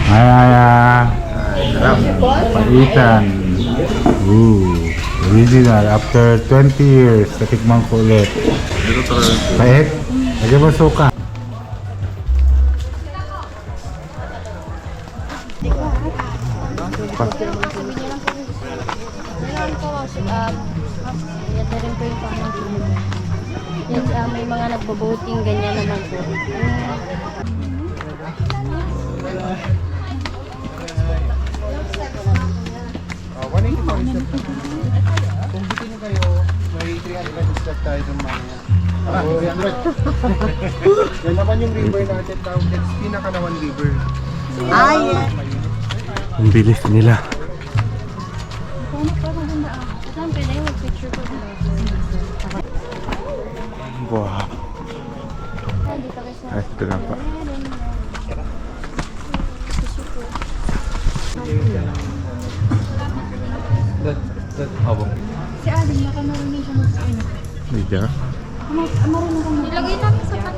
Sarap. Paitan. Original. After 20 years, natikman ko ulit. Pait? Lagyan mo suka. Yan rin po yung pamangkin. Yan, may mga nagbo-voting, ganyan naman po. Kung bitin nyo kayo, may 300 start tayo ng mga 300. Yan naman yung river natin, tawag next pinakalawan river. Ang bilis nila. Saan pwede yung mag-picture ko dito? Wow. Dito kasi. Ay, ito na pa. Habang. Si Adam, nakamarunong siya mag-ano. Medya. Marunong ka mag- Ilagay natin sa pat.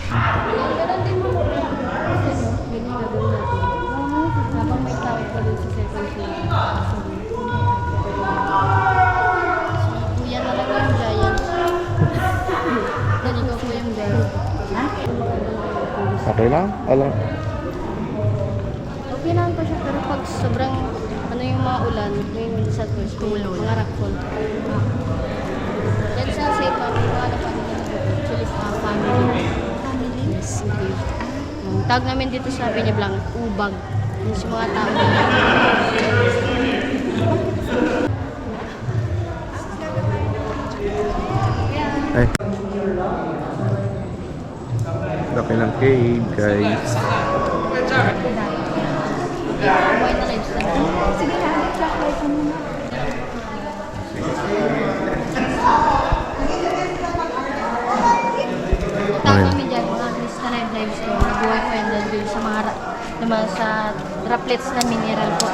Ganun din mo. Ganyan gagawin natin. Habang may tawag pa doon sa second floor. Si Kuya na lang yung giant. Ganito po yung giant. Ha? Okay lang? Alam. Okay naman po siya, pero pag sobrang ano yung mga ulan, yung sa first mga rockfall. Yan sa safe mami, mga napamilya na dito. Actually, family. Yes, grave. Yung tag namin dito sa Peñablang, ubag. Yung mga tao. Ay. Laki ng cave, guys. Kumain na lives na. Sige na, chocolate ka muna. Tawag namin dyan, mga Krista lives ko. Nabuhay ko yan dyan sa mga sa droplets na mineral po.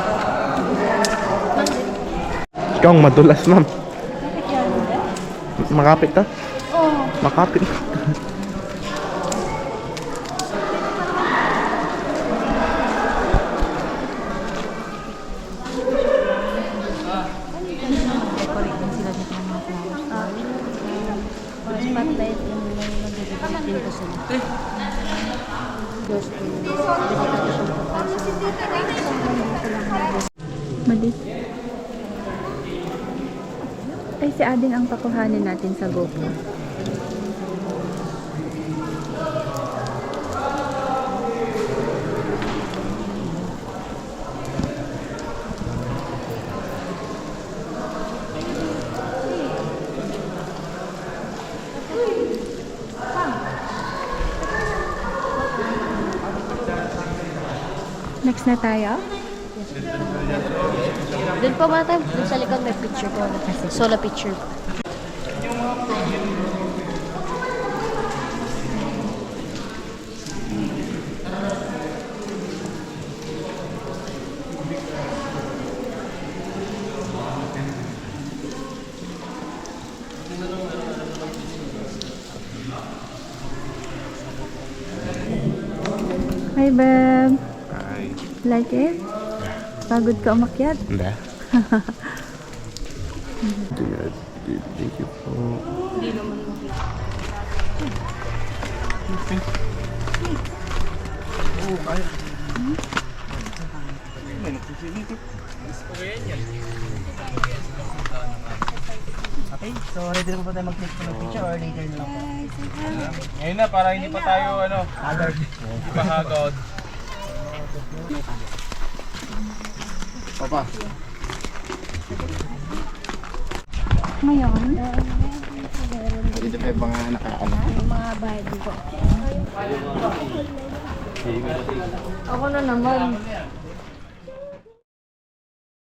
Ikaw ang madulas, ma'am. Makapit ka? Oo. Makapit. Spotlight yung nag-design ko sila. Ghost Malit. Ay, si Ading ang pakuhanin natin sa GoPro. Next na tayo? Doon pa mga tayo, doon sa likod may picture ko. Solo picture. Hi, babe. Ay. Like it? Pagod ka umakyat? Hindi. Thank you po. Hindi naman mo. Okay, so ready na po tayo mag-click ng picture or later na lang po? Ngayon na, para hindi pa tayo, Other. mahagod. Papa. Ngayon? Dito pa yung mga nakaano. Yung mga bahay dito. Ako na naman.